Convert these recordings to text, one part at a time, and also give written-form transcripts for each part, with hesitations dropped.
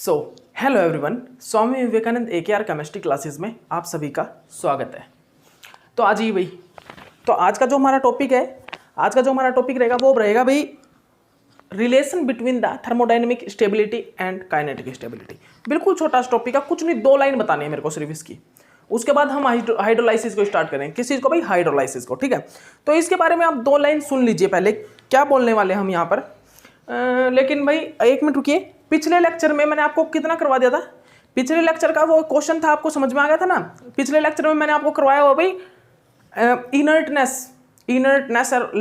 So hello everyone, Swami Vivekananda AKR chemistry classes में आप सभी का स्वागत है। तो आज ही भाई, तो आज का जो हमारा टॉपिक रहेगा वो रहेगा भाई relation between the thermodynamic stability and kinetic stability. बिल्कुल छोटा सा टॉपिक है, कुछ नहीं, 2 लाइन बतानी है मेरे को सिर्फ इसकी। उसके बाद हम हाइड्रोलाइसिस को स्टार्ट करेंगे। किस चीज़ को भाई? हाइड्रोलाइसिस को। ठीक है, तो इसके बारे में आप 2 लाइन सुन लीजिए पहले क्या बोलने वाले हम यहाँ पर। लेकिन भाई 1 मिनट रुकिए। पिछले लेक्चर में मैंने आपको कितना करवा दिया था? पिछले लेक्चर का वो क्वेश्चन था, आपको समझ में आ गया था ना? पिछले लेक्चर में मैंने आपको करवाया हुआ भाई इनर्टनेस और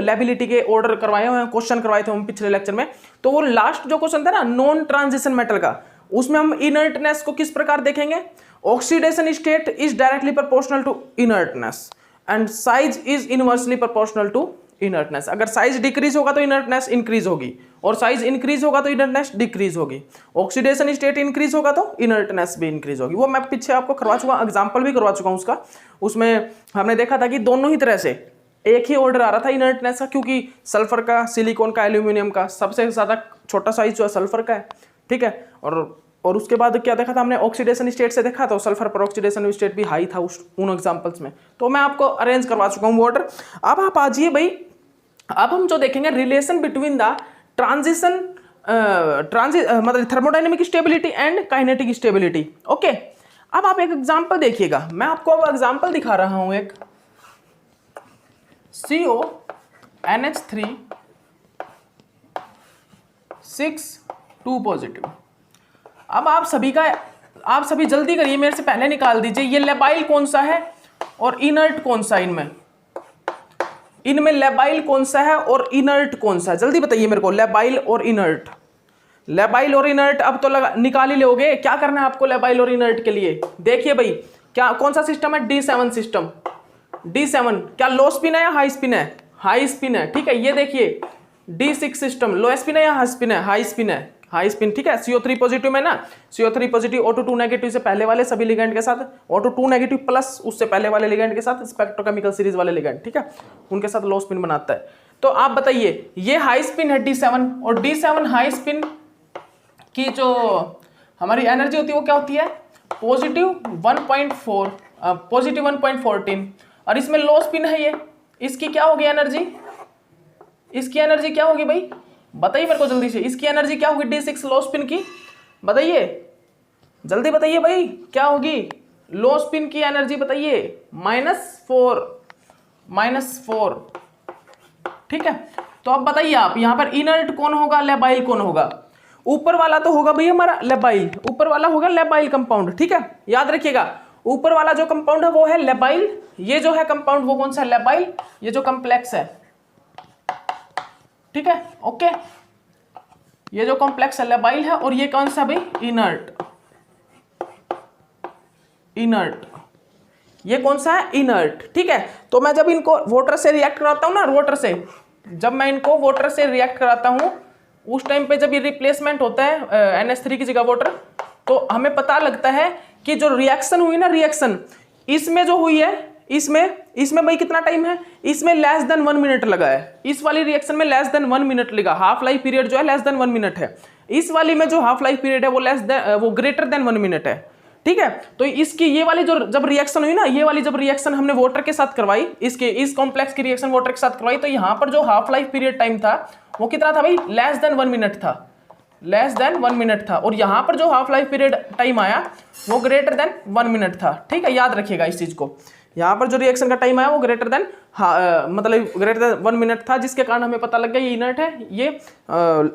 लेबिलिटी के ऑर्डर करवाए हुए हैं, क्वेश्चन करवाए थे हम पिछले लेक्चर में। तो वो लास्ट जो क्वेश्चन था ना नॉन ट्रांजिशन मेटल का, उसमें हम इनर्टनेस को किस प्रकार देखेंगे? Oxidation state is directly proportional to inertness and size is inversely proportional to inertness. अगर साइज डिक्रीज होगा तो इनर्टनेस इंक्रीज होगी, और साइज इंक्रीज होगा तो इनर्टनेस डिक्रीज होगी। ऑक्सीडेशन स्टेट इंक्रीज होगा तो इनर्टनेस भी इंक्रीज होगी। वो मैं पीछे आपको करवा चुका, एग्जांपल भी करवा चुका हूं उसका। उसमें हमने देखा था कि दोनों ही तरह से एक ही ऑर्डर आ रहा था इनर्टनेस का, क्योंकि सल्फर का, सिलिकॉन का, एल्यूमिनियम का सबसे ज्यादा छोटा साइज जो है सल्फर का है। ठीक है, और उसके बाद क्या देखा था हमने? ऑक्सीडेशन स्टेट से देखा, तो सल्फर पर ऑक्सीडेशन स्टेट भी हाई था उन एग्जांपल्स में। तो मैं आपको अरेंज करवा चुका हूँ ऑर्डर। अब आप आ जाइए भाई, अब हम जो देखेंगे रिलेशन बिटवीन द ट्रांजिशन मतलब thermodynamic stability and kinetic stability. Okay, अब आप एक एग्जांपल देखिएगा। मैं आपको अब एग्जांपल दिखा रहा हूं एक CONH3 6 2 अब आप सभी जल्दी करिए, मेरे से पहले निकाल दीजिए ये लेबाइल कौन सा है और इनर्ट कौन सा है। इनमें लेबाइल कौन सा है और इनर्ट कौन सा है? जल्दी बताइए मेरे को। लेबाइल और इनर्ट, लेबाइल और इनर्ट अब तो निकाल ही लोगे। क्या करना है आपको लेबाइल और इनर्ट के लिए? देखिए भाई, क्या कौन सा सिस्टम है? D7 system. D7 क्या लो स्पिन है या हाई स्पिन है? हाई स्पिन है। ठीक है, ये देखिए D6 सिस्टम लो स्पिन है या हाई स्पिन है? हाई स्पिन है, हाई स्पिन। ठीक है, CO3 पॉजिटिव में ना, CO3 पॉजिटिव O2 नेगेटिव से पहले वाले सभी लिगेंड के साथ, O2 नेगेटिव प्लस उससे पहले वाले लिगेंड के साथ स्पेक्ट्रोकेमिकल सीरीज वाले लिगेंड, ठीक है, उनके साथ लो स्पिन बनाता है। तो आप बताइए, ये हाई स्पिन है D7, और D7 हाई स्पिन की जो हमारी एनर्जी होती है वो क्या होती है? पॉजिटिव 1.14, और इसमें लो स्पिन है ये, इसकी क्या होगी एनर्जी? इसकी एनर्जी क्या होगी भाई? बताइए मेरे को जल्दी से। इसकी एनर्जी क्या होगी D6 लो स्पिन की? बताइए, जल्दी बताइए भाई, क्या होगी लो स्पिन की एनर्जी? बताइए। -4। ठीक है, तो अब बताइए आप यहां पर इनर्ट कौन होगा, लेबाइल कौन होगा? ऊपर वाला तो होगा भाई हमारा लेबाइल, ऊपर वाला होगा लेबाइल कंपाउंड। ठीक है, याद रखिएगा, ऊपर वाला जो कंपाउंड है वो है लेबाइल, ये जो है कंपाउंड वो कौन सा है? लेबाइल। ये जो कॉम्प्लेक्स है, ठीक है, ओके, ये जो कॉम्प्लेक्स है लेबाइल है, और ये कौन सा भाई? इनर्ट। ये कौन सा है? इनर्ट। ठीक है, तो मैं जब इनको वाटर से रिएक्ट कराता हूं ना, जब मैं इनको वाटर से रिएक्ट कराता हूं, उस टाइम पे जब ये रिप्लेसमेंट होता है NH3 की जगह वाटर, तो हमें पता लगता है कि जो रिएक्शन हुई ना, रिएक्शन इसमें जो हुई है, इसमें भाई कितना टाइम है? इसमें लेस देन 1 मिनट लगा है। इस वाली रिएक्शन में लेस देन 1 मिनट लगा। हाफ लाइफ पीरियड जो है लेस देन 1 मिनट है। इस वाली में जो हाफ लाइफ पीरियड है वो ग्रेटर देन 1 मिनट है। ठीक है, तो इसकी ये वाली जो जब रिएक्शन हुई ना, ये वाली जब रिएक्शन हमने वाटर के साथ करवाई, इस कॉम्प्लेक्स की रिएक्शन वाटर के साथ करवाई, तो यहाँ पर जो हाफ लाइफ पीरियड टाइम था वो कितना था भाई? लेस देन 1 मिनट था। लेस देन 1 मिनट था, और यहां पर जो हाफ लाइफ पीरियड टाइम आया वो ग्रेटर देन 1 मिनट था। ठीक है, याद रखिएगा इस चीज को। यहां पर जो रिएक्शन का टाइम आया वो greater than greater than 1 minute था, जिसके कारण हमें पता लग गया ये इनर्ट है, ये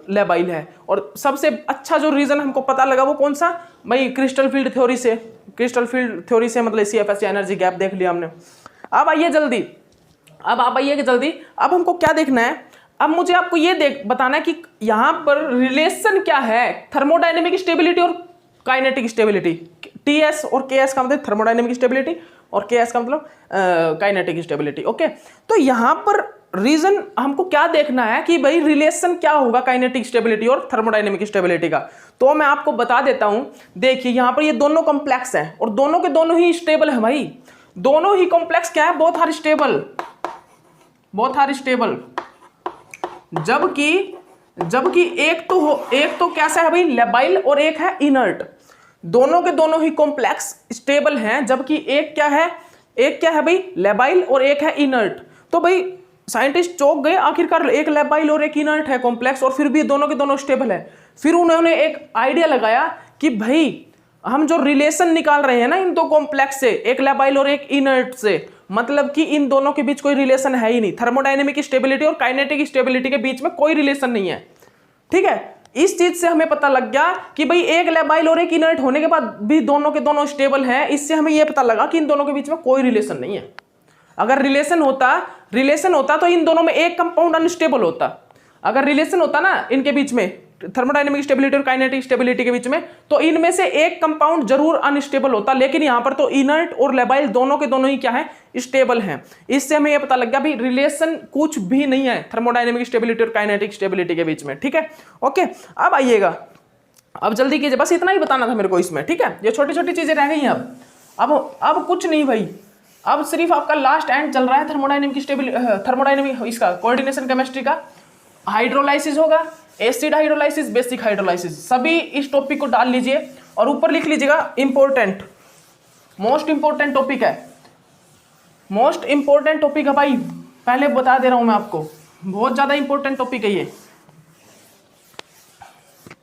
लेबाइल है। और सबसे अच्छा जो रीजन हमको पता लगा वो कौन सा भाई? क्रिस्टल फील्ड थ्योरी से मतलब CFS एनर्जी गैप देख लिया हमने। अब आइए जल्दी, अब हमको क्या देखना है? अब मुझे आपको ये बताना है कि यहां पर रिलेशन क्या है थर्मोडायनेमिक स्टेबिलिटी और काइनेटिक स्टेबिलिटी। TS और KS का मतलब थर्मोडायनेमिक स्टेबिलिटी, और KS का मतलब काइनेटिक स्टेबिलिटी। ओके, तो यहां पर रीजन हमको क्या देखना है कि भाई रिलेशन क्या होगा काइनेटिक स्टेबिलिटी और थर्मोडायनेमिक स्टेबिलिटी का। तो मैं आपको बता देता हूं। देखिए, यहां पर ये दोनों कॉम्प्लेक्स हैं, और दोनों के दोनों ही स्टेबल है भाई। दोनों ही कॉम्प्लेक्स क्या है? Both are stable. जबकि जबकि एक तो कैसा है भाई, लेबाइल, और एक है इनर्ट। दोनों के दोनों ही कॉम्प्लेक्स स्टेबल हैं, जबकि एक क्या है भाई, लेबाइल, और एक है इनर्ट। तो भाई साइंटिस्ट चौंक गए, आखिरकार एक लेबाइल और एक इनर्ट है कॉम्प्लेक्स, और फिर भी दोनों के दोनों स्टेबल है। फिर उन्होंने एक आइडिया लगाया कि भाई हम जो रिलेशन निकाल रहे हैं ना इन दो कॉम्प्लेक्स से, एक लेबाइल और एक इनर्ट से, मतलब कि इन दोनों के बीच कोई रिलेशन है ही नहीं। थर्मोडायनेमिक स्टेबिलिटी और काइनेटिक स्टेबिलिटी के बीच में कोई रिलेशन नहीं है, ठीक है। इस चीज से हमें पता लग गया कि भाई एक लेबाइल और एक इनर्ट होने के बाद भी दोनों के दोनों स्टेबल हैं। इससे हमें यह पता लगा कि इन दोनों के बीच में कोई रिलेशन नहीं है। अगर रिलेशन होता तो इन दोनों में एक कंपाउंड अनस्टेबल होता। अगर रिलेशन होता ना इनके बीच में, थर्मोडायनेमिक स्टेबिलिटी और काइनेटिक स्टेबिलिटी के बीच में, तो इनमें से एक कंपाउंड जरूर अनस्टेबल होता। लेकिन यहां पर तो इनर्ट और लेबाइल दोनों के दोनों ही क्या है, स्टेबल हैं। इससे हमें यह पता लग गया भी रिलेशन कुछ भी नहीं है थर्मोडायनेमिक स्टेबिलिटी और काइनेटिक स्टेबिलिटी के बीच में, ठीक है। ओके, अब आइएगा, अब जल्दी कीजिए, बस इतना ही बताना था मेरे को इसमें, ठीक है। ये छोटी छोटी चीजें रह गई हैं। अब कुछ नहीं भाई, अब सिर्फ आपका लास्ट एंड चल रहा है थर्मोडायनेमिक इसका कोऑर्डिनेशन केमिस्ट्री का। हाइड्रोलाइसिस होगा, एसिड हाइड्रोलाइसिस, बेसिक हाइड्रोलाइसिस, सभी इस टॉपिक को डाल लीजिए और ऊपर लिख लीजिएगा इंपॉर्टेंट, मोस्ट इंपॉर्टेंट टॉपिक है, मोस्ट इंपॉर्टेंट टॉपिक है भाई। पहले बता दे रहा हूं मैं आपको, बहुत ज्यादा इंपॉर्टेंट टॉपिक है ये,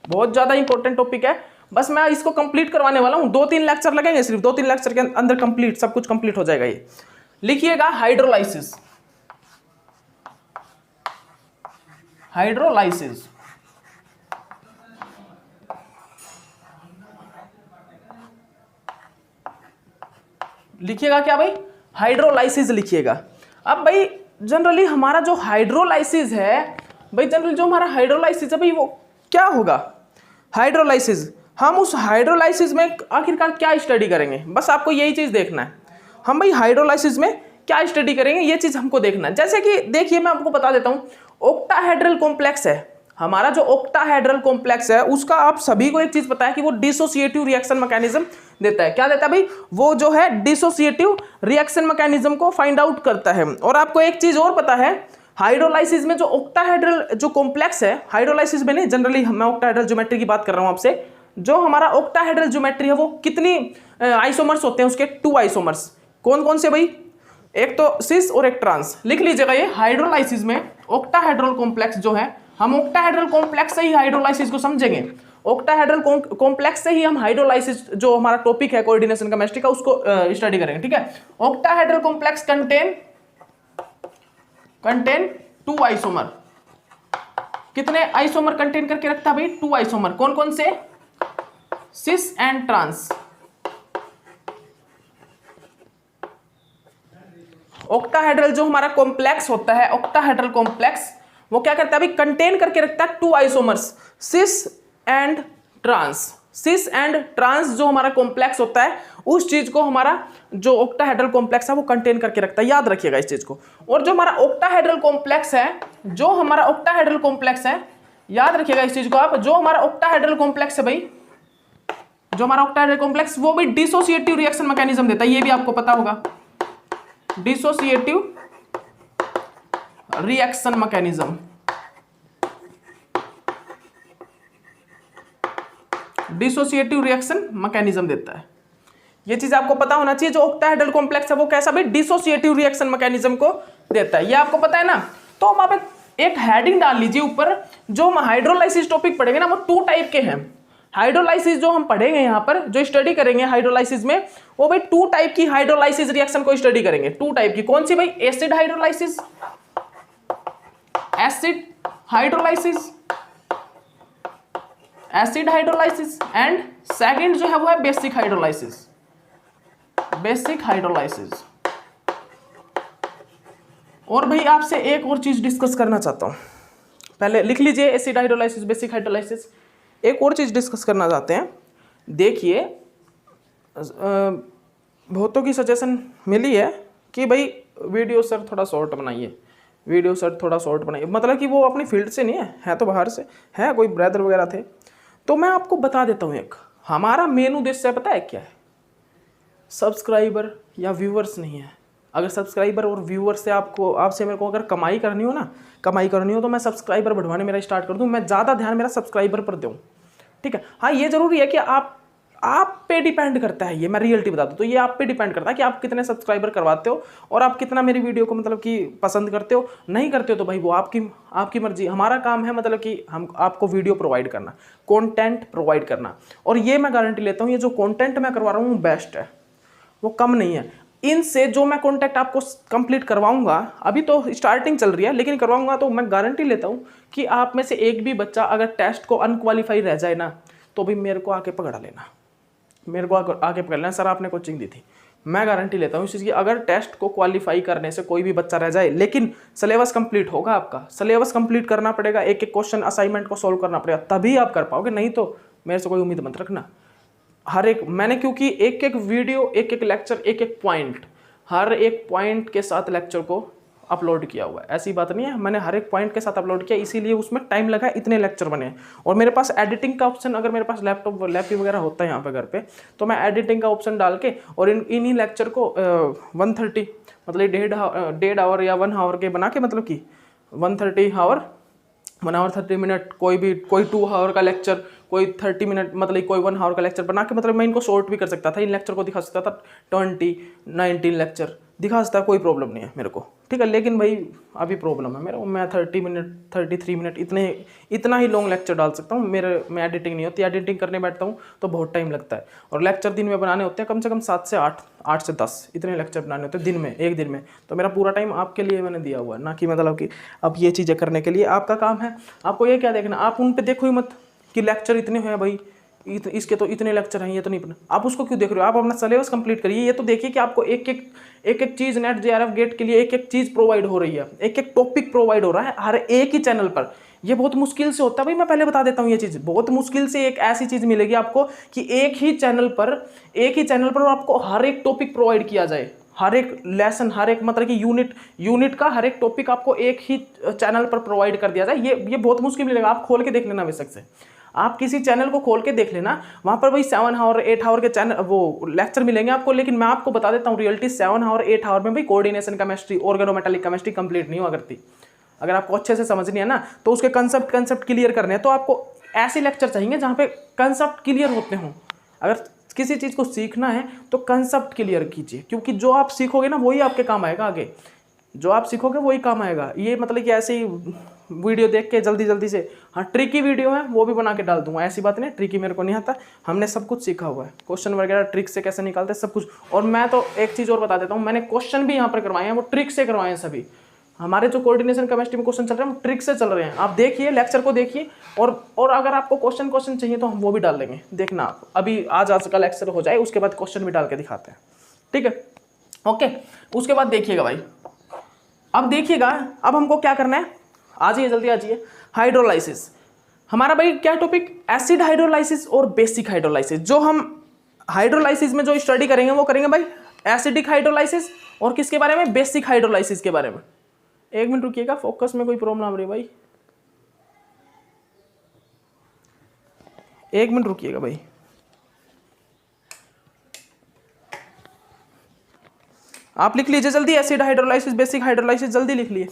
बहुत ज्यादा इंपॉर्टेंट टॉपिक है। बस मैं इसको कंप्लीट करवाने वाला हूं, 2-3 लेक्चर लगेंगे, सिर्फ 2-3 लेक्चर के अंदर कंप्लीट सब कुछ कंप्लीट हो जाएगा ये। लिखिएगा हाइड्रोलाइसिस, हाइड्रोलाइसिस, लिखिएगा क्या भाई, हाइड्रोलाइसिस लिखिएगा। अब भाई जनरली हमारा जो हाइड्रोलाइसिस है भाई, जनरली जो हमारा हाइड्रोलाइसिस है भाई वो क्या होगा, हाइड्रोलाइसिस। हम उस हाइड्रोलाइसिस में आखिरकार क्या स्टडी करेंगे, बस आपको यही चीज देखना है। हम भाई हाइड्रोलाइसिस में क्या स्टडी करेंगे ये चीज हमको देखना है। जैसे कि देखिए मैं आपको बता देता हूं, ऑक्टाहेड्रल कॉम्प्लेक्स है हमारा, जो ऑक्टाहेड्रल कॉम्प्लेक्स है उसका आप सभी को एक चीज पता है कि वो डिसोसिएटिव रिएक्शन मैकेनिज्म देता है। क्या देता है भाई, वो जो है डिसोसिएटिव रिएक्शन मैकेनिज्म को फाइंड आउट करता है। और आपको एक चीज और पता है, हाइड्रोलाइसिस में जो ऑक्टाहेड्रल जो कॉम्प्लेक्स है, हाइड्रोलाइसिस में नहीं, जनरली मैं ऑक्टाहेड्रल ज्योमेट्री की बात कर रहा हूं आपसे, जो हमारा ऑक्टाहेड्रल ज्योमेट्री है वो कितनी आइसोमर्स होते हैं उसके, 2 आइसोमर्स। कौन कौन से भाई, एक तो सिस और एक ट्रांस। लिख लीजिएगा ये, हाइड्रोलाइसिस में ऑक्टाहेड्रल कॉम्प्लेक्स जो है, हम ऑक्टाहेड्रल कॉम्प्लेक्स से ही हाइड्रोलाइसिस को समझेंगे। ऑक्टाहेड्रल कॉम्प्लेक्स से ही हम हाइड्रोलाइसिस जो हमारा टॉपिक है कोऑर्डिनेशन केमिस्ट्री का उसको स्टडी करेंगे, ठीक है। Octahedral complex contain 2 isomer. कितने आइसोमर कंटेन करके रखता है भाई, 2 आइसोमर। कौन कौन से, सिस एंड ट्रांस। ऑक्टाहेड्रल जो हमारा कॉम्प्लेक्स होता है, ऑक्टाहेड्रल कॉम्प्लेक्स वो क्या करता है भाई, कंटेन करके रखता है 2 isomers, cis and trans. Cis and trans जो हमारा कॉम्प्लेक्स होता है उस चीज को हमारा जो ऑक्टाहेड्रल कॉम्प्लेक्स है वो कंटेन करके रखता है, याद रखिएगा इस चीज को। और जो हमारा ऑक्टाहेड्रल कॉम्प्लेक्स है, जो हमारा ऑक्टाहेड्रल कॉम्प्लेक्स है, याद रखिएगा इस चीज को आप, जो हमारा ऑक्टाहेड्रल कॉम्प्लेक्स है भाई, जो हमारा ऑक्टाहेड्रल कॉम्प्लेक्स वो भी डिसोसिएटिव रिएक्शन मैकेनिज्म देता है, ये भी आपको पता होगा, dissociative reaction mechanism, dissociative reaction mechanism देता है। ये चीज आपको पता होना चाहिए, जो ऑक्टाहेड्रल कॉम्प्लेक्स है वो कैसा भाई, डिसोसिएटिव रिएक्शन मैकेनिज्म को देता है, ये आपको पता है ना। तो हम आप एक हेडिंग डाल लीजिए ऊपर, जो हम हाइड्रोलाइसिस टॉपिक पढ़ेंगे ना वो 2 टाइप के हैं। हाइड्रोलाइसिस जो हम पढ़ेंगे यहाँ पर, जो स्टडी करेंगे हाइड्रोलाइसिस में, वो भाई 2 टाइप की हाइड्रोलाइसिस रिएक्शन को स्टडी करेंगे। 2 टाइप की, कौन सी भाई, acid hydrolysis, acid hydrolysis, acid hydrolysis, and second जो है वो है बेसिक हाइड्रोलाइसिस, बेसिक हाइड्रोलाइसिस। और भाई आपसे एक और चीज डिस्कस करना चाहता हूं, पहले लिख लीजिए एसिड हाइड्रोलाइसिस, बेसिक हाइड्रोलाइसिस। एक और चीज डिस्कस करना चाहते हैं, देखिए बहुतों की सजेशन मिली है कि भाई वीडियो सर थोड़ा शॉर्ट बनाइए, वीडियो सर थोड़ा शॉर्ट बनाइए, मतलब कि वो अपनी फील्ड से नहीं है तो बाहर से है, कोई ब्रदर वगैरह थे। तो मैं आपको बता देता हूँ, एक हमारा मेन उद्देश्य पता है क्या है, सब्सक्राइबर या व्यूवर्स नहीं है, अगर सब्सक्राइबर और व्यूअर से आपसे मेरे को अगर कमाई करनी हो तो मैं सब्सक्राइबर बढ़वाने मेरा स्टार्ट कर दूं, मैं ज़्यादा ध्यान मेरा सब्सक्राइबर पर दूं, ठीक है। हाँ, ये जरूरी है कि आप पे डिपेंड करता है, ये मैं रियलिटी बता दूं तो ये आप पे डिपेंड करता है कि आप कितने सब्सक्राइबर करवाते हो और आप कितना मेरी वीडियो को मतलब कि पसंद करते हो। नहीं करते हो तो भाई वो आपकी मर्जी। हमारा काम है मतलब कि हम आपको वीडियो प्रोवाइड करना, कंटेंट प्रोवाइड करना, और ये मैं गारंटी लेता हूँ ये जो कंटेंट मैं करवा रहा हूँ बेस्ट है, वो कम नहीं है। इनसे जो मैं कॉन्टैक्ट आपको कंप्लीट करवाऊंगा, अभी तो स्टार्टिंग चल रही है लेकिन करवाऊंगा, तो मैं गारंटी लेता हूं कि आप में से एक भी बच्चा अगर टेस्ट को अनक्वालिफाई रह जाए ना, तो भी मेरे को आके पकड़ा लेना, मेरे को आके पकड़ लेना, सर आपने कोचिंग दी थी। मैं गारंटी लेता हूँ इस चीज़ की, अगर टेस्ट को क्वालिफाई करने से कोई भी बच्चा रह जाए, लेकिन सिलेबस कंप्लीट होगा, आपका सिलेबस कंप्लीट करना पड़ेगा, एक एक क्वेश्चन असाइनमेंट को सॉल्व करना पड़ेगा, तभी आप कर पाओगे, नहीं तो मेरे से कोई उम्मीद मत रखना। हर एक मैंने, क्योंकि एक एक वीडियो, एक एक लेक्चर, एक एक पॉइंट, हर एक पॉइंट के साथ लेक्चर को अपलोड किया हुआ है, ऐसी बात नहीं है, मैंने हर एक पॉइंट के साथ अपलोड किया, इसीलिए उसमें टाइम लगा, इतने लेक्चर बने। और मेरे पास एडिटिंग का ऑप्शन, अगर मेरे पास लैपटॉप वगैरह होता है यहाँ पे घर पे, तो मैं एडिटिंग का ऑप्शन डाल के और इन्हीं लेक्चर को 130 मतलब 1.5 आवर या 1 आवर के बना के, मतलब कि 1 आवर 30 मिनट, कोई 2 आवर का लेक्चर, कोई 30 मिनट, मतलब कोई 1 आवर का लेक्चर बना के, मतलब मैं इनको शॉर्ट भी कर सकता था, इन लेक्चर को दिखा सकता था, 19 लेक्चर दिखा सकता, कोई प्रॉब्लम नहीं है मेरे को, ठीक है। लेकिन भाई अभी प्रॉब्लम है मेरे को, मैं 30 मिनट 33 मिनट इतना ही लॉन्ग लेक्चर डाल सकता हूँ, मैं एडिटिंग नहीं होती, एडिटिंग करने बैठता हूँ तो बहुत टाइम लगता है, और लेक्चर दिन में बनाने होते हैं कम से कम 7 से 8, 8 से 10 इतने लेक्चर बनाने होते हैं दिन में, एक दिन में। तो मेरा पूरा टाइम आपके लिए मैंने दिया हुआ है, ना कि मतलब कि अब ये चीज़ें करने के लिए। आपका काम है, आपको ये क्या देखना, आप उन पर देखो ही मत कि लेक्चर इतने हैं भाई, इसके तो इतने लेक्चर हैं, ये तो नहीं पता, आप उसको क्यों देख रहे हो, आप अपना सिलेबस कंप्लीट करिए। ये तो देखिए कि आपको एक एक चीज़ नेट जेआरएफ गेट के लिए एक एक चीज़ प्रोवाइड हो रही है, एक एक टॉपिक प्रोवाइड हो रहा है हर एक ही चैनल पर। ये बहुत मुश्किल से होता है भाई, मैं पहले बता देता हूँ, ये चीज़ बहुत मुश्किल से एक ऐसी चीज़ मिलेगी आपको कि एक ही चैनल पर आपको हर एक टॉपिक प्रोवाइड किया जाए, हर एक लेसन, हर एक मतलब कि यूनिट का हर एक टॉपिक आपको एक ही चैनल पर प्रोवाइड कर दिया जाए। ये बहुत मुश्किल मिलेगा, आप खोल के देख लेना बेशक से, आप किसी चैनल को खोल के देख लेना, वहाँ पर भाई 7 आवर 8 आवर के चैनल वो लेक्चर मिलेंगे आपको। लेकिन मैं आपको बता देता हूँ रियलिटी, 7 आवर 8 आवर में भाई coordination chemistry, organometallic chemistry complete नहीं हुआ करती। अगर आपको अच्छे से समझनी है ना, तो उसके कंसेप्ट क्लियर करने हैं, तो आपको ऐसे लेक्चर चाहिए जहाँ पे कंसेप्ट क्लियर होते हों। अगर किसी चीज़ को सीखना है तो कंसेप्ट क्लियर कीजिए, क्योंकि जो आप सीखोगे ना वही आपके काम आएगा, आगे जो आप सीखोगे वही काम आएगा। ये मतलब कि ऐसे ही वीडियो देख के जल्दी से, हाँ ट्रिकी वीडियो है वो भी बना के डाल दूंगा, ऐसी बात नहीं, ट्रिकी मेरे को नहीं आता, हमने सब कुछ सीखा हुआ है, क्वेश्चन वगैरह ट्रिक से कैसे निकालते हैं सब कुछ। और मैं तो एक चीज़ और बता देता हूँ, मैंने क्वेश्चन भी यहाँ पर करवाए हैं, वो ट्रिक से करवाए हैं सभी। हमारे जो कोऑर्डिनेशन केमिस्ट्री में क्वेश्चन चल रहे हैं वो ट्रिक से चल रहे हैं, आप देखिए लेक्चर को देखिए, और अगर आपको क्वेश्चन चाहिए तो हम वो भी डाल देंगे, देखना आप, अभी आज का लेक्चर हो जाए उसके बाद क्वेश्चन भी डाल के दिखाते हैं, ठीक है, ओके। उसके बाद देखिएगा भाई, अब देखिएगा, अब हमको क्या करना है, आ जाइए जल्दी आ जाइए। हाइड्रोलाइसिस हमारा भाई क्या टॉपिक, एसिड हाइड्रोलाइसिस और बेसिक हाइड्रोलाइसिस। जो हम हाइड्रोलाइसिस में जो स्टडी करेंगे वो करेंगे भाई एसिडिक हाइड्रोलाइसिस, और किसके बारे में, बेसिक हाइड्रोलाइसिस के बारे में। एक मिनट रुकिएगा, फोकस में कोई प्रॉब्लम आ रही है भाई, एक मिनट रुकिएगा भाई। आप लिख लीजिए जल्दी, एसिड हाइड्रोलाइसिस बेसिक हाइड्रोलाइसिस, जल्दी लिख लिए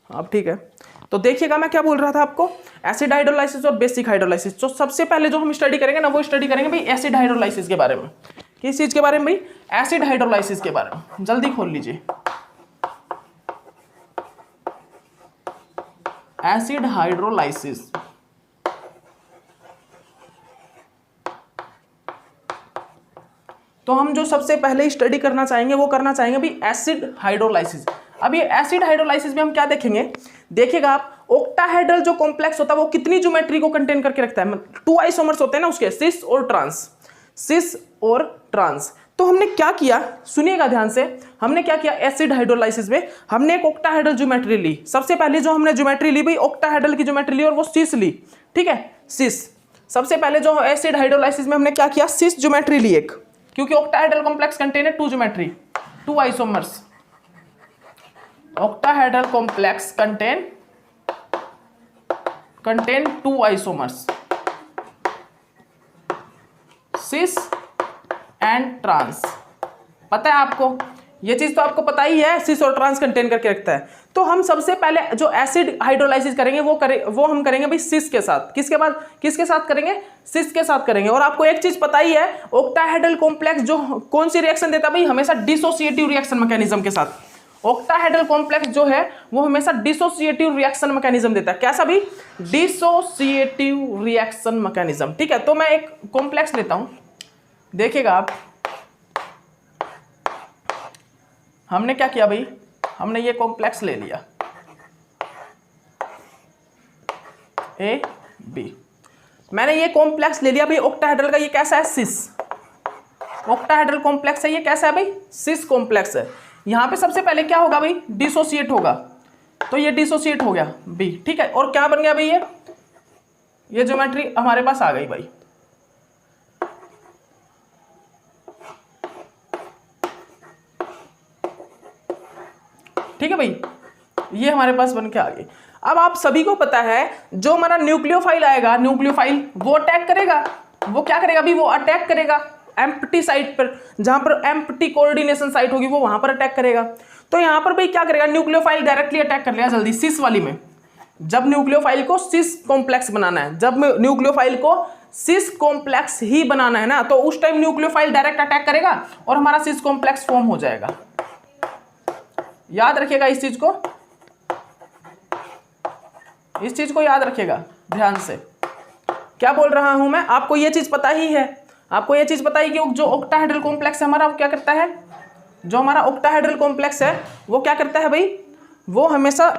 आप, ठीक है। तो देखिएगा मैं क्या बोल रहा था आपको, एसिड हाइड्रोलाइसिस और बेसिक हाइड्रोलाइसिस। तो सबसे पहले जो हम स्टडी करेंगे ना, वो स्टडी करेंगे भाई एसिड हाइड्रोलाइसिस के बारे में। किस चीज के बारे में भाई, एसिड हाइड्रोलाइसिस के बारे में। जल्दी खोल लीजिए, एसिड हाइड्रोलाइसिस। तो हम जो सबसे पहले स्टडी करना चाहेंगे वो करना चाहेंगे भी एसिड हाइड्रोलाइसिस। अब ये एसिड हाइड्रोलाइसिस में हम क्या देखेंगे, देखिएगा आप, ऑक्टाहेड्रल जो कॉम्प्लेक्स होता है वो कितनी ज्योमेट्री को कंटेन करके रखता है, 2 आइसोमर्स होते हैं ना उसके, सिस और ट्रांस। तो हमने क्या किया, सुनिएगा ध्यान से, हमने क्या किया एसिड हाइड्रोलाइसिस में, हमने एक ऑक्टाहेड्रल ज्योमेट्री ली। सबसे पहले जो हमने ज्योमेट्री ली भाई ऑक्टाहेड्रल की ज्योमेट्री ली, और वो सिस ली, ठीक है, सिस। सबसे पहले जो एसिड हाइड्रोलाइसिस में हमने क्या किया, सिस ज्योमेट्री ली एक, क्योंकि ऑक्टाहेड्रल कॉम्प्लेक्स कंटेन है 2 geometry, 2 isomers. Octahedral complex contain 2 isomers, cis and trans. पता है आपको, ये चीज तो आपको पता ही है, सिस और ट्रांस कंटेन करके रखता है। तो हम सबसे पहले जो एसिड हाइड्रोलाइसिस करेंगे वो हम करेंगे भाई सिस के साथ। किसके साथ करेंगे? सिस के साथ करेंगे। और आपको एक चीज पता ही है, ऑक्टाहेड्रल कॉम्प्लेक्स जो कौन सी रिएक्शन देता है भाई? हमेशा डिसोसिएटिव रिएक्शन मैकेनिज्म के साथ। ऑक्टाहेड्रल कॉम्प्लेक्स जो है वो हमेशा डिसोसिएटिव रिएक्शन मैकेनिज्म देता है। कैसा भी? Dissociative reaction mechanism. ठीक है, तो मैं एक कॉम्प्लेक्स लेता हूं, देखिएगा आप। हमने क्या किया भाई? हमने ये कॉम्प्लेक्स ले लिया ए बी। मैंने ये कॉम्प्लेक्स ले लिया भाई ऑक्टाहेड्रल का। ये कैसा है? सिस। ऑक्टाहेड्रल कॉम्प्लेक्स है ये। कैसा है भाई? सिस कॉम्प्लेक्स है। यहां पे सबसे पहले क्या होगा भाई? डिसोसिएट होगा। तो ये डिसोसिएट हो गया बी। ठीक है, और क्या बन गया भाई? ये ज्योमेट्री हमारे पास आ गई भाई। ठीक है भाई, ये हमारे पास बन के आ गई। अब आप सभी को पता है जो हमारा न्यूक्लियोफाइल आएगा, न्यूक्लियोफाइल वो अटैक करेगा। वो क्या करेगा भी? वो अटैक करेगा एम्प्टी साइट पर, जहां पर एम्प्टी कोऑर्डिनेशन साइट होगी वो वहां पर अटैक करेगा। तो यहां पर भाई क्या करेगा? न्यूक्लियोफाइल डायरेक्टली अटैक कर लेगा जल्दी सिस वाली में। जब न्यूक्लियोफाइल को सिस कॉम्प्लेक्स बनाना है, जब न्यूक्लियोफाइल को सिस कॉम्प्लेक्स ही बनाना है ना, तो उस टाइम न्यूक्लियोफाइल डायरेक्ट अटैक करेगा और हमारा सिस कॉम्प्लेक्स फॉर्म हो जाएगा। याद रखिएगा इस चीज को, इस चीज को याद रखिएगा ध्यान से। क्या बोल रहा हूं मैं? आपको ये चीज पता ही है, आपको ये चीज पता ही कि जो ऑक्टाहेड्रल कॉम्प्लेक्स है हमारा, वो क्या करता है? जो हमारा ऑक्टाहेड्रल कॉम्प्लेक्स है वो क्या करता है भाई? वो हमेशा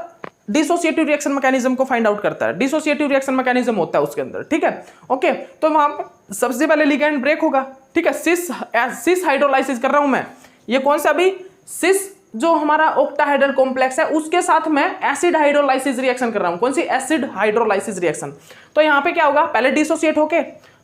डिसोसिएटिव रिएक्शन मैकेनिज्म को फाइंड आउट करता है। डिसोसिएटिव रिएक्शन मैकेनिज्म होता है उसके अंदर। ठीक है, ओके। तो वहां पर सबसे पहले लिगैंड ब्रेक होगा। ठीक है, सिस हाइड्रोलाइसिस कर रहा हूं मैं। ये कौन सा भी? सिस जो हमारा ऑक्टाहेड्रल कॉम्प्लेक्स है उसके साथ मैं एसिड हाइड्रोलाइसिस रिएक्शन कर रहा हूं। कौन सी? Acid hydrolysis reaction. तो यहां पे क्या होगा? पहले डिसोसिएट होके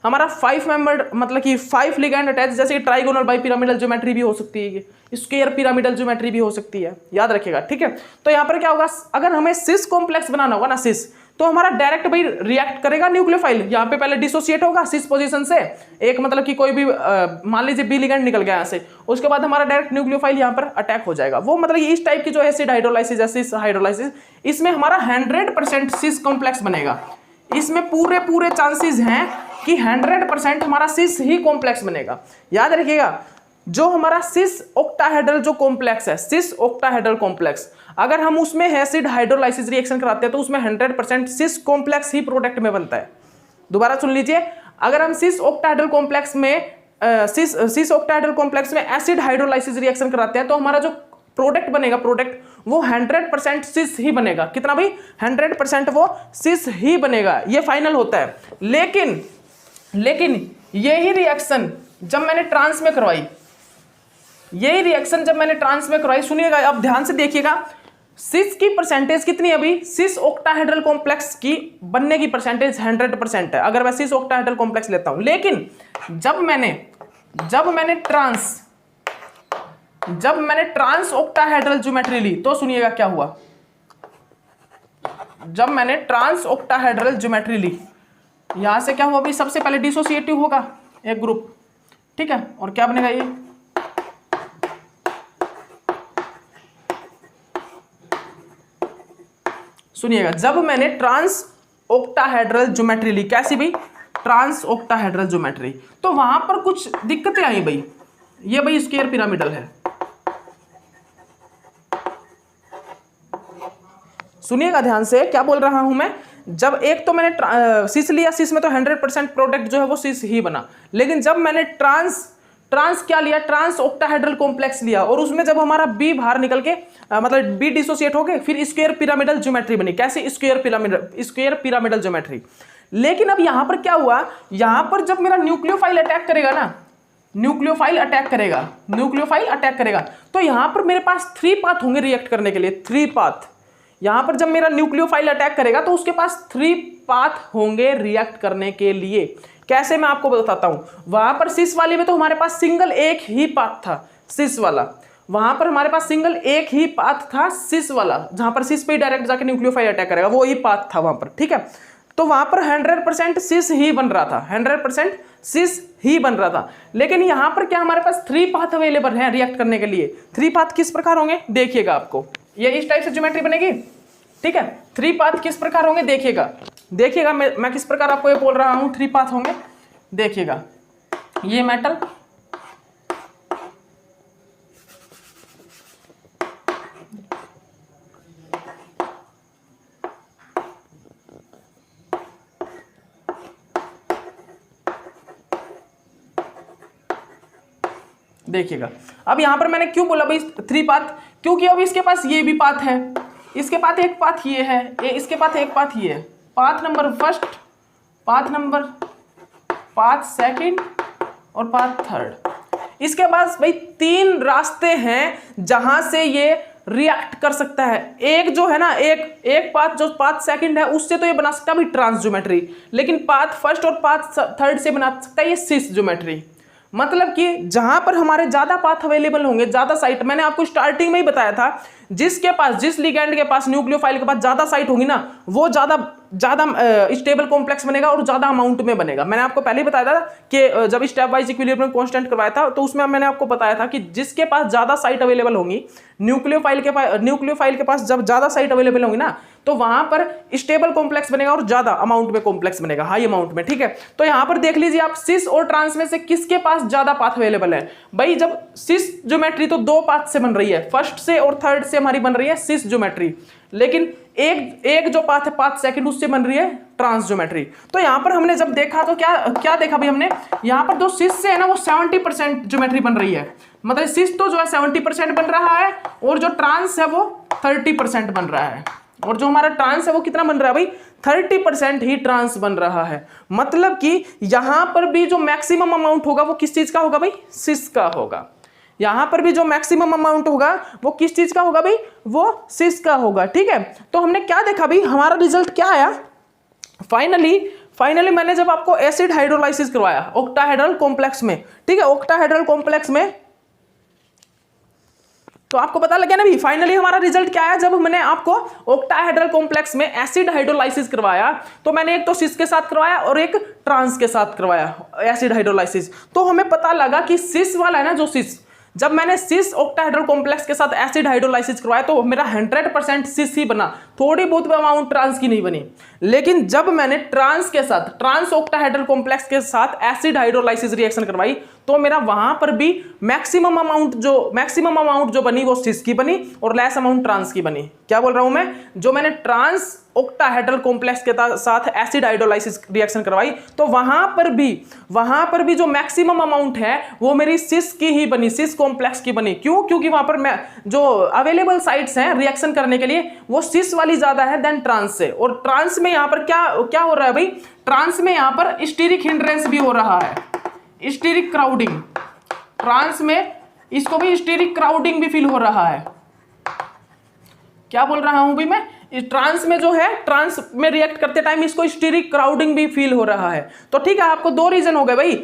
हमारा 5 मेंबर्ड, मतलब कि 5 लिगैंड अटैच, जैसे ट्राइगोनल बाइपिरामिडल ज्योमेट्री भी हो सकती है, स्क्वायर पिरामिडल ज्योमेट्री भी हो सकती है। याद रखिएगा। ठीक है, तो यहां पर क्या होगा? अगर हमें सिस कॉम्प्लेक्स बनाना होगा ना, सिस, तो हमारा डायरेक्ट भाई रिएक्ट करेगा न्यूक्लियोफाइल। यहाँ पे पहले डिसोसिएट होगा सिस पोजीशन से, एक मतलब कि कोई भी मान लीजिए बी लिगैंड निकल गया यहाँ से, उसके बाद हमारा डायरेक्ट न्यूक्लियोफाइल यहाँ पर अटैक हो जाएगा। वो मतलब इस टाइप की जो एसिड हाइड्रोलाइसिस, सिस हाइड्रोलाइसिस, इसमें हमारा 100% सिस कॉम्प्लेक्स बनेगा। इसमें पूरे चांसेस हैं कि 100% हमारा सिस ही कॉम्प्लेक्स बनेगा। याद रखिएगा, जो हमारा सिस ऑक्टाहेड्रल जो कॉम्प्लेक्स है, सिस ऑक्टाहेड्रल कॉम्प्लेक्स, अगर हम उसमें एसिड हाइड्रोलाइसिस रिएक्शन कराते हैं तो उसमें 100% सिस कॉम्प्लेक्स ही प्रोडक्ट में बनता है। दोबारा सुन लीजिए, अगर हम सिस ऑक्टाहेड्रल कॉम्प्लेक्स में सिस ऑक्टाहेड्रल कॉम्प्लेक्स में एसिड हाइड्रोलाइसिस रिएक्शन कराते हैं तो हमारा जो प्रोडक्ट बनेगा, प्रोडक्ट वो 100% सिस ही बनेगा। कितना भाई? 100% वो सिस ही बनेगा। ये फाइनल होता है। लेकिन यही रिएक्शन जब मैंने ट्रांस में करवाई, सुनिएगा अब ध्यान से देखिएगा, सिस की परसेंटेज कितनी है अभी? सिस ऑक्टाहेड्रल कॉम्प्लेक्स की बनने की परसेंटेज 100% है अगर मैं सिस ऑक्टाहेड्रल कॉम्प्लेक्स लेता हूं। लेकिन जब मैंने ट्रांस ऑक्टाहेड्रल ज्योमेट्री ली तो सुनिएगा क्या हुआ। जब मैंने ट्रांस ऑक्टाहेड्रल ज्योमेट्री ली, यहां से क्या हुआ भाई? सबसे पहले डिसोसिएटिव होगा एक ग्रुप। ठीक है, और क्या बनेगा ये? सुनिएगा, जब मैंने ट्रांस ऑक्टाहेड्रल ज्योमेट्री ली, कैसी भाई? ट्रांस ऑक्टाहेड्रल ज्योमेट्री, तो वहां पर कुछ दिक्कतें आई भाई। ये भाई स्क्वायर पिरामिडल है। सुनिएगा ध्यान से, क्या बोल रहा हूं मैं। जब एक तो मैंने सिस लिया, सिस में तो 100% प्रोडक्ट जो है वो सिस ही बना। लेकिन जब मैंने ट्रांस क्या लिया? ट्रांस ऑक्टाहेड्रल कॉम्प्लेक्स लिया, और उसमें जब हमारा बी बाहर निकल के मतलब बी डिसोसिएट हो गए, फिर स्क्वायर पिरामिडल ज्योमेट्री बनी। कैसे? Square pyramidal geometry. लेकिन अब यहां पर क्या हुआ? यहां पर जब मेरा न्यूक्लियोफाइल अटैक करेगा ना, न्यूक्लियोफाइल अटैक करेगा, तो यहां पर मेरे पास 3 पाथ होंगे रिएक्ट करने के लिए। 3 पाथ। यहां पर जब मेरा न्यूक्लियोफाइल अटैक करेगा तो उसके पास 3 पाथ होंगे रिएक्ट करने के लिए। कैसे? मैं आपको बताता हूं। वहां पर सिस वाले में तो हमारे पास सिंगल एक ही पाथ था, सिस वाला। वहां पर हमारे पास सिंगल एक ही पाथ था, सिस वाला, जहां पर सिस पे डायरेक्ट जाके न्यूक्लियोफाइल अटैक करेगा, वो ही पाथ था वहां पर। ठीक है, तो वहां पर 100% सिस ही बन रहा था, 100% सिस ही बन रहा था। लेकिन यहाँ पर क्या हमारे पास 3 पाथ अवेलेबल हैं रिएक्ट करने के लिए। 3 पाथ किस प्रकार होंगे देखिएगा, आपको ये इस टाइप से ज्योमेट्री बनेगी, ठीक है। 3 पाथ किस प्रकार होंगे देखिएगा मैं किस प्रकार आपको ये बोल रहा हूँ 3 पाथ होंगे। देखिएगा, ये मेटल, देखिएगा। अब यहां पर मैंने क्यों बोला भाई 3 पाथ, क्योंकि अब इसके पास ये भी पाथ है, इसके पाथ एक पाथ ये है, इसके पाथ एक पाथ ये है, path number first, path second और पाथ थर्ड। इसके पास भाई 3 रास्ते हैं जहां से ये रिएक्ट कर सकता है। एक जो है ना, एक पाथ जो पाथ सेकंड है उससे तो ये बना सकता है भाई ट्रांस ज्योमेट्री, लेकिन पाथ फर्स्ट और पाथ थर्ड से बना सकता है ये सिस ज्योमेट्री। मतलब कि जहां पर हमारे ज्यादा पाथ अवेलेबल होंगे, ज्यादा साइट, मैंने आपको स्टार्टिंग में ही बताया था, जिस लिगैंड के पास, न्यूक्लियोफाइल के पास ज्यादा साइट होगी ना, वो ज्यादा स्टेबल कॉम्प्लेक्स बनेगा और ज्यादा अमाउंट में बनेगा। मैंने आपको पहले ही बताया था कि जब स्टेप वाइज इक्विलिब्रियम कांस्टेंट करवाया था तो उसमें मैंने आपको बताया था कि जिसके पास ज्यादा साइट अवेलेबल होंगी, न्यूक्लियोफाइल के पास जब ज्यादा साइट अवेलेबल होंगी ना, तो वहां पर स्टेबल कॉम्प्लेक्स बनेगा और ज्यादा अमाउंट में कॉम्प्लेक्स बनेगा, हाई अमाउंट में, ठीक है। तो यहां पर देख लीजिए आप, सिस और ट्रांस में से किसके पास ज्यादा पाथ अवेलेबल है। भाई जब सिस ज्योमेट्री तो 2 पाथ से बन रही है, फर्स्ट से और थर्ड से हमारी बन रही है सिस ज्योमेट्री, लेकिन एक जो पाथ है पाथ सेकंड, उससे बन रही है ट्रांस ज्योमेट्री। तो यहां पर हमने जब देखा तो क्या देखा भाई हमने, यहां पर जो सिस से है ना वो 70% ज्योमेट्री बन रही है, मतलब सिस तो जो है 70% बन रहा है और जो ट्रांस है वो 30% बन रहा है, और जो हमारा ट्रांस है वो कितना बन रहा है भाई 30% ही ट्रांस बन रहा है। मतलब कि यहां पर भी जो मैक्सिमम अमाउंट होगा वो किस चीज का होगा भाई, सिस का होगा। यहां पर भी जो मैक्सिमम अमाउंट होगा वो किस चीज का होगा भाई, वो सिस का होगा, ठीक है। तो हमने क्या देखा भाई, हमारा रिजल्ट क्या आया फाइनली मैंने जब आपको एसिड हाइड्रोलाइसिस करवाया ऑक्टाहेड्रल कॉम्प्लेक्स में, ठीक है, ऑक्टाहेड्रल कॉम्प्लेक्स में, तो आपको पता लगा ना भी फाइनली हमारा रिजल्ट क्या है। जब मैंने आपको ऑक्टाहेड्रल कॉम्प्लेक्स में एसिड हाइड्रोलाइसिस करवाया तो मैंने एक तो सिस के साथ करवाया और एक ट्रांस के साथ करवाया एसिड हाइड्रोलाइसिस। तो हमें पता लगा कि सिस वाला है ना, जो सिस, जब मैंने सिस ऑक्टाहेड्रल कॉम्प्लेक्स के साथ एसिड हाइड्रोलाइसिस करवाया तो मेरा 100% सिस ही बना, थोड़ी बहुत अमाउंट ट्रांस की नहीं बनी। लेकिन जब मैंने ट्रांस ऑक्टाहेड्रल कॉम्प्लेक्स के साथ एसिड हाइड्रोलाइसिस रिएक्शन करवाई तो मेरा वहां पर भी मैक्सिमम अमाउंट जो बनी वो सिस की बनी और लेस अमाउंट ट्रांस की बनी। क्या बोल रहा हूं मैं, जो मैंने ट्रांस ऑक्टाहेड्रल कॉम्प्लेक्स के साथ एसिड हाइड्रोलाइसिस रिएक्शन करवाई तो वहां पर भी जो मैक्सिमम अमाउंट है वो मेरी सिस की ही बनी, सिस कॉम्प्लेक्स की बनी। क्यों, क्योंकि वहां पर मैं जो अवेलेबल साइट्स हैं रिएक्शन करने के लिए वो सिस वाली ज्यादा है देन ट्रांस से। और ट्रांस में यहां पर क्या हो रहा है भाई, ट्रांस में यहां पर स्टीरिक हिंड्रेंस भी हो रहा है, स्टीरिक क्राउडिंग, ट्रांस में इसको भी स्टीरिक क्राउडिंग भी फील हो रहा है। क्या बोल रहा हूं भाई मैं, ट्रांस में जो है, ट्रांस में रिएक्ट करते टाइम इसको स्टीरिक क्राउडिंग भी फील हो रहा है। तो ठीक है, आपको 2 रीजन हो गए भाई,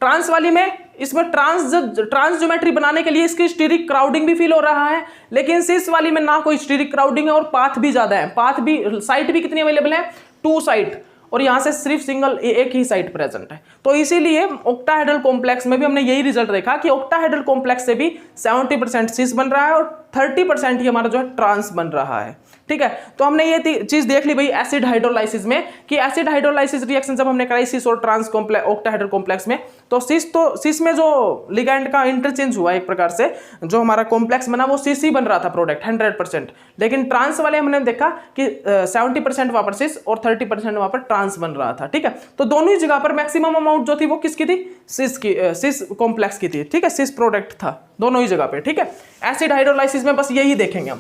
ट्रांस वाली में इसमें ट्रांस ज्योमेट्री बनाने के लिए इसकी स्टीरिक क्राउडिंग भी फील हो रहा है, लेकिन सिस वाली में ना कोई स्टीरिक क्राउडिंग है और पाथ भी ज्यादा है, पाथ भी, साइट भी कितनी अवेलेबल है 2 साइट, और यहां से सिर्फ सिंगल एक ही साइट प्रेजेंट है। तो इसीलिए ऑक्टाहेड्रल कॉम्प्लेक्स में भी हमने यही रिजल्ट देखा कि ऑक्टाहेड्रल कॉम्प्लेक्स से भी 70% सिस बन रहा है और 30% ही हमारा जो है ट्रांस बन रहा है, ठीक है। तो हमने ये चीज देख ली भाई एसिड हाइड्रोलाइसिस में कि एसिड हाइड्रोलाइसिस रिएक्शन जब हमने कराई सिस और ट्रांस ऑक्टाहेड्रल कॉम्प्लेक्स में, तो सिस में जो लिगैंड का इंटरचेंज हुआ एक प्रकार से, जो हमारा कॉम्प्लेक्स बना वो सिस ही बन रहा था प्रोडक्ट 100%, लेकिन ट्रांस वाले हमने देखा कि 70% वहां पर सिस और 30% वहां पर ट्रांस बन रहा था, ठीक है। तो दोनों ही जगह पर मैक्सिमम अमाउंट जो थी वो किसकी थी, सिस कॉम्प्लेक्स की थी, ठीक है, सिस प्रोडक्ट था दोनों ही जगह पे, ठीक है। एसिड हाइड्रोलाइसिस में बस यही देखेंगे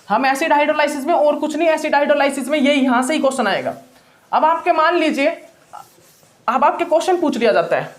हम एसिड हाइड्रोलाइसिस में, और कुछ नहीं, एसिड हाइड्रोलाइसिस में ये यहां से ही क्वेश्चन आएगा। अब आपके मान लीजिए, अब आपके क्वेश्चन पूछ लिया जाता है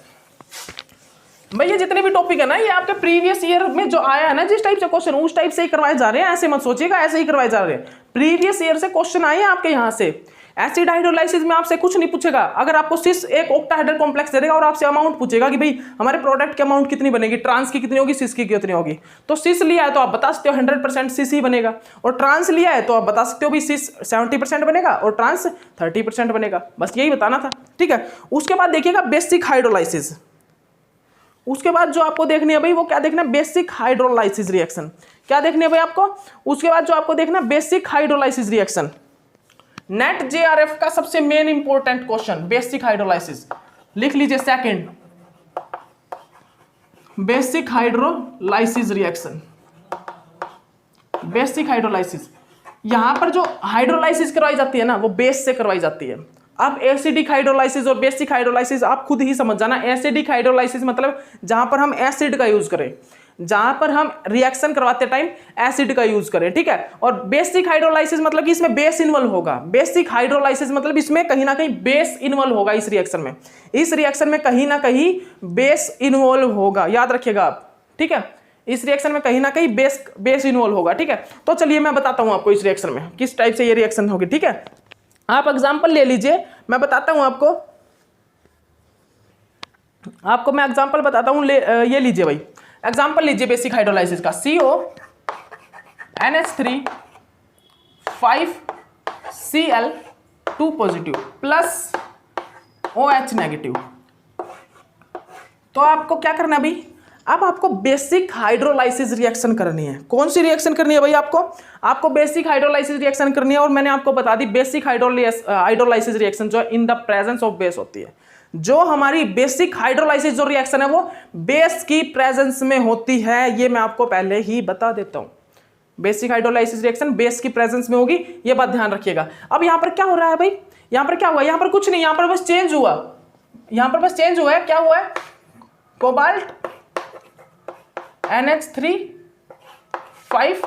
भाई, ये जितने भी टॉपिक है ना, ये आपके प्रीवियस ईयर में जो आया है ना, जिस टाइप से क्वेश्चन उस टाइप से ही करवाए जा रहे हैं, ऐसे मत सोचिएगा ऐसे ही करवाए जा रहे हैं। प्रीवियस ईयर से क्वेश्चन आए हैं आपके यहां से। एसिड हाइड्रोलाइसिस में आपसे कुछ नहीं पूछेगा, अगर आपको सिस एक ऑक्टाहेड्रल कॉम्प्लेक्स दे देगा और आपसे अमाउंट पूछेगा कि भाई हमारे प्रोडक्ट की अमाउंट कितनी बनेगी, ट्रांस की कितनी होगी, सिस की कितनी होगी। तो सिस लिया है तो आप बता सकते हो 100% सिस ही बनेगा, और ट्रांस लिया है तो आप बता सकते हो भी सिस 70% बनेगा और ट्रांस 30% बनेगा, बस यही बताना था, ठीक है। उसके बाद देखिएगा बेसिक हाइड्रोलाइसिस। उसके बाद जो आपको देखनी है भाई वो क्या देखना है, बेसिक हाइड्रोलाइसिस रिएक्शन। क्या देखनी है भाई आपको, उसके बाद जो आपको देखना basic hydrolysis reaction. Net JRF का सबसे main important question basic hydrolysis, लिख लीजिए second, basic hydrolysis reaction. Basic hydrolysis, यहां पर जो हाइड्रोलाइसिस करवाई जाती है ना वो बेस से करवाई जाती है। अब एसिडिक हाइड्रोलाइसिस और बेसिक हाइड्रोलाइसिस आप खुद ही समझ जाना। एसिडिक हाइड्रोलाइसिस मतलब जहां पर हम एसिड का यूज करें, जहां पर हम रिएक्शन करवाते टाइम एसिड का यूज करें, ठीक है। और बेसिक हाइड्रोलाइसिस मतलब कि इसमें बेस इन्वॉल्व होगा। बेसिक हाइड्रोलाइसिस मतलब इसमें कहीं ना कहीं बेस इन्वॉल्व होगा। इस रिएक्शन में, इस रिएक्शन में कहीं ना कहीं बेस इन्वॉल्व होगा, याद रखिएगा आप, ठीक है। इस रिएक्शन में कहीं ना कहीं बेस इन्वॉल्व होगा, ठीक है। तो चलिए मैं बताता हूं आपको इस रिएक्शन में किस टाइप से ये रिएक्शन होगी, ठीक है। आप एग्जांपल ले लीजिए, मैं बताता हूं आपको मैं एग्जांपल बताता हूं। ये लीजिए भाई, एग्जांपल लीजिए बेसिक हाइड्रोलाइसिस का। CO NH3 5Cl 2 positive plus OH negative. तो आपको क्या करना है भाई, अब आपको बेसिक हाइड्रोलाइसिस रिएक्शन करनी है। कौन सी रिएक्शन करनी है भाई आपको बेसिक हाइड्रोलाइसिस रिएक्शन करनी है। और मैंने आपको बता दी बेसिक हाइड्रोलाइसिस रिएक्शन जो in the presence of base होती है। जो हमारी बेसिक हाइड्रोलाइसिस जो रिएक्शन है वो बेस की प्रेजेंस में होती है, ये मैं आपको पहले ही बता देता हूं। बेसिक हाइड्रोलाइसिस रिएक्शन बेस की प्रेजेंस में होगी, ये बात ध्यान रखिएगा। अब यहां पर क्या हो रहा है भाई, यहां पर क्या हुआ, यहां पर कुछ नहीं, यहां पर बस चेंज हुआ, यहां पर बस चेंज हुआ है। क्या हुआ है, कोबाल्ट NH3 5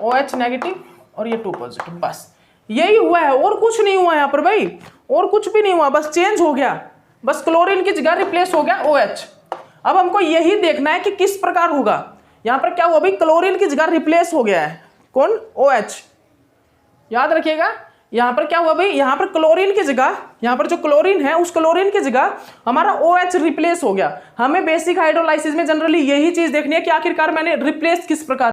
OH नेगेटिव और ये 2 पॉजिटिव, बस यही हुआ है और कुछ नहीं हुआ यहां पर भाई, और कुछ भी नहीं हुआ, बस चेंज हो गया, बस क्लोरीन की जगह रिप्लेस हो गया OH। अब हमको यही देखना है कि किस प्रकार होगा। यहां पर क्या हुआ भाई, क्लोरीन की जगह रिप्लेस हो गया है कौन, OH। याद रखिएगा यहां पर क्या हुआ भाई, यहां पर क्लोरीन की जगह, यहां पर जो क्लोरीन है उस क्लोरीन की जगह हमारा OH रिप्लेस हो गया। हमें बेसिक हाइड्रोलाइसिस में जनरली यही चीज देखनी है कि आखिरकार मैंने रिप्लेस किस प्रकार